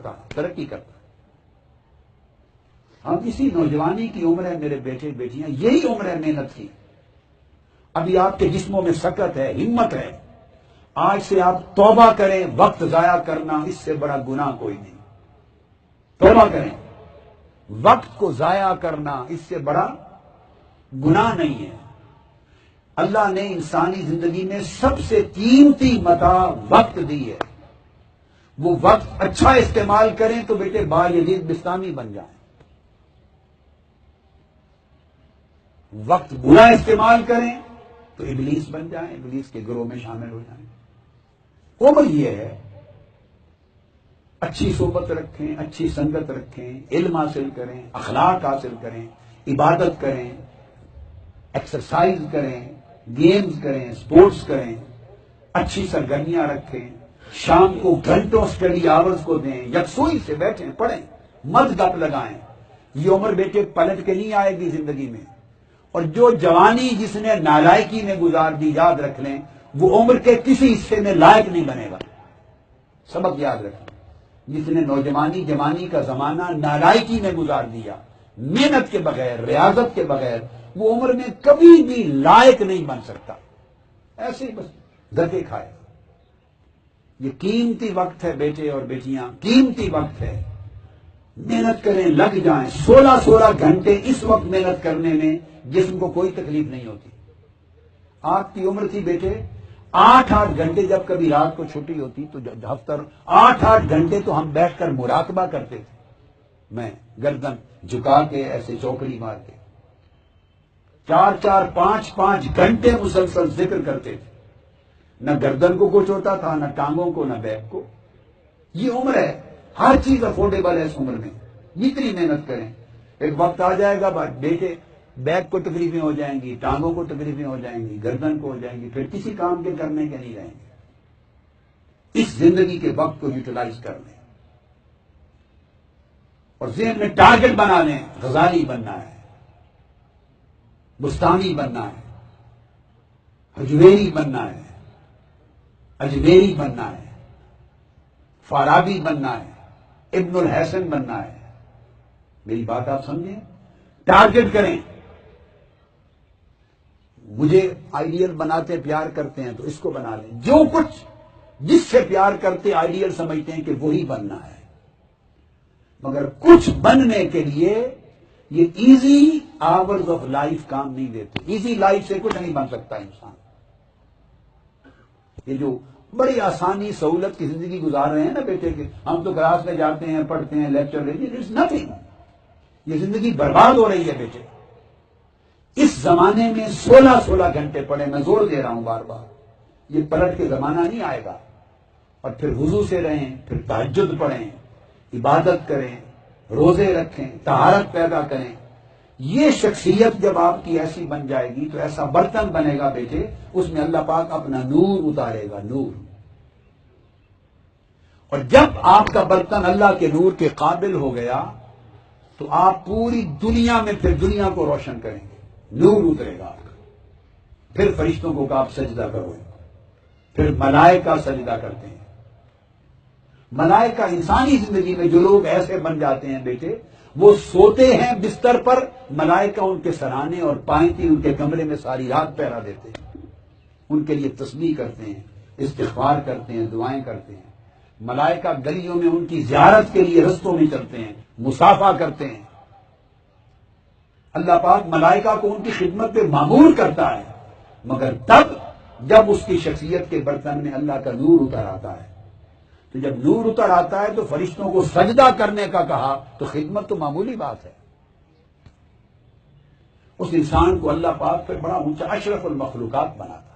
بڑھتا ہے، ترقی کرتا ہے۔ ہم اسی نوجوانی کی عمر ہے میرے بیٹے بیٹیاں، یہی عمر ہے محنت کی۔ ابھی آپ کے جسموں میں سکت ہے، ہمت ہے، آج سے آپ توبہ کریں، وقت ضائع کرنا اس سے بڑا گناہ کوئی نہیں۔ توبہ کریں، وقت کو ضائع کرنا اس سے بڑا گناہ نہیں ہے۔ اللہ نے انسانی زندگی میں سب سے قیمتی متاع وقت دی ہے، وہ وقت اچھا استعمال کریں تو بیٹے باجدید بستانی بن جائیں، وقت برا استعمال کریں تو ابلیس بن جائیں، ابلیس کے گروہ میں شامل ہو جائیں۔ عمر یہ ہے، اچھی صحبت رکھیں، اچھی سنگت رکھیں، علم حاصل کریں، اخلاق حاصل کریں، عبادت کریں، ایکسرسائز کریں، گیمز کریں، سپورٹس کریں، اچھی سرگرمیاں رکھیں، شام کو گھنٹوں اسٹڈی آورز کو دیں، یکسوئی سے بیٹھیں، پڑھیں، مت گپ لگائیں۔ یہ عمر بیٹے پلٹ کے نہیں آئے گی زندگی میں، اور جو جوانی جس نے نالائکی میں گزار دی، یاد رکھ لیں وہ عمر کے کسی حصے میں لائق نہیں بنے گا۔ سبق یاد رکھیں، جس نے نوجوانی جوانی کا زمانہ نالائکی میں گزار دیا، محنت کے بغیر، ریاضت کے بغیر، وہ عمر میں کبھی بھی لائق نہیں بن سکتا، ایسے ہی بس دھکے کھائے۔ یہ قیمتی وقت ہے بیٹے اور بیٹیاں، قیمتی وقت ہے، محنت کریں، لگ جائیں۔ 16 گھنٹے اس وقت محنت کرنے میں جسم کو کوئی تکلیف نہیں ہوتی۔ آپ کی عمر تھی بیٹے 8 گھنٹے، جب کبھی رات کو چھٹی ہوتی تو دفتر 8 گھنٹے تو ہم بیٹھ کر مراقبہ کرتے تھے، میں گردن جھکا کے ایسے چوکڑی مار کے 4 5 گھنٹے مسلسل ذکر کرتے تھے، نہ گردن کو کچھ ہوتا تھا، نہ ٹانگوں کو، نہ بیک کو۔ یہ عمر ہے، ہر چیز افورڈیبل ہے اس عمر میں، جتنی محنت کریں۔ ایک وقت آ جائے گا بیٹے بیک کو تکلیفیں ہو جائیں گی، ٹانگوں کو تکلیفیں ہو جائیں گی، گردن کو ہو جائیں گی، پھر کسی کام کے کرنے کے نہیں رہیں گے۔ اس زندگی کے وقت کو یوٹیلائز کر لیں اور ذہن میں ٹارگٹ بنا لیں، غزالی بننا ہے، بستانی بننا ہے، حجویری بننا ہے، اجمیری بننا ہے، فارابی بننا ہے، ابن الحسن بننا ہے۔ میری بات آپ سمجھیں، ٹارگٹ کریں۔ مجھے آئیڈیل بناتے پیار کرتے ہیں تو اس کو بنا لیں، جو کچھ جس سے پیار کرتے آئیڈیل سمجھتے ہیں کہ وہی بننا ہے۔ مگر کچھ بننے کے لیے یہ ایزی آورز آف لائف کام نہیں دیتے، ایزی لائف سے کچھ نہیں بن سکتا انسان۔ یہ جو بڑی آسانی سہولت کی زندگی گزار رہے ہیں نا بیٹے کے، ہم تو کلاس میں جاتے ہیں، پڑھتے ہیں، لیکچر لیتے ہیں، اٹس نتھنگ۔ یہ زندگی برباد ہو رہی ہے بیٹے۔ اس زمانے میں 16 گھنٹے پڑھیں، میں زور دے رہا ہوں بار بار، یہ پلٹ کے زمانہ نہیں آئے گا۔ اور پھر وضو سے رہیں، پھر تہجد پڑھیں، عبادت کریں، روزے رکھیں، طہارت پیدا کریں۔ یہ شخصیت جب آپ کی ایسی بن جائے گی تو ایسا برتن بنے گا بیٹے، اس میں اللہ پاک اپنا نور اتارے گا، نور۔ اور جب آپ کا برتن اللہ کے نور کے قابل ہو گیا تو آپ پوری دنیا میں پھر دنیا کو روشن کریں گے، نور اترے گا آپ کا۔ پھر فرشتوں کو آپ سجدہ کرو، پھر ملائکہ سجدہ کرتے ہیں۔ ملائکہ انسانی زندگی میں جو لوگ ایسے بن جاتے ہیں بیٹے، وہ سوتے ہیں بستر پر، ملائکہ ان کے سرانے اور پائنتی ان کے کمرے میں ساری رات پہرا دیتے ہیں، ان کے لیے تسبیح کرتے ہیں، استغفار کرتے ہیں، دعائیں کرتے ہیں۔ ملائکہ گلیوں میں ان کی زیارت کے لیے رستوں میں چلتے ہیں، مصافحہ کرتے ہیں۔ اللہ پاک ملائکہ کو ان کی خدمت پہ مامور کرتا ہے، مگر تب جب اس کی شخصیت کے برتن میں اللہ کا نور اتر آتا ہے۔ تو جب نور اتر آتا ہے تو فرشتوں کو سجدہ کرنے کا کہا تو خدمت تو معمولی بات ہے۔ اس انسان کو اللہ پاک پھر بڑا اونچا اشرف المخلوقات بناتا ہے۔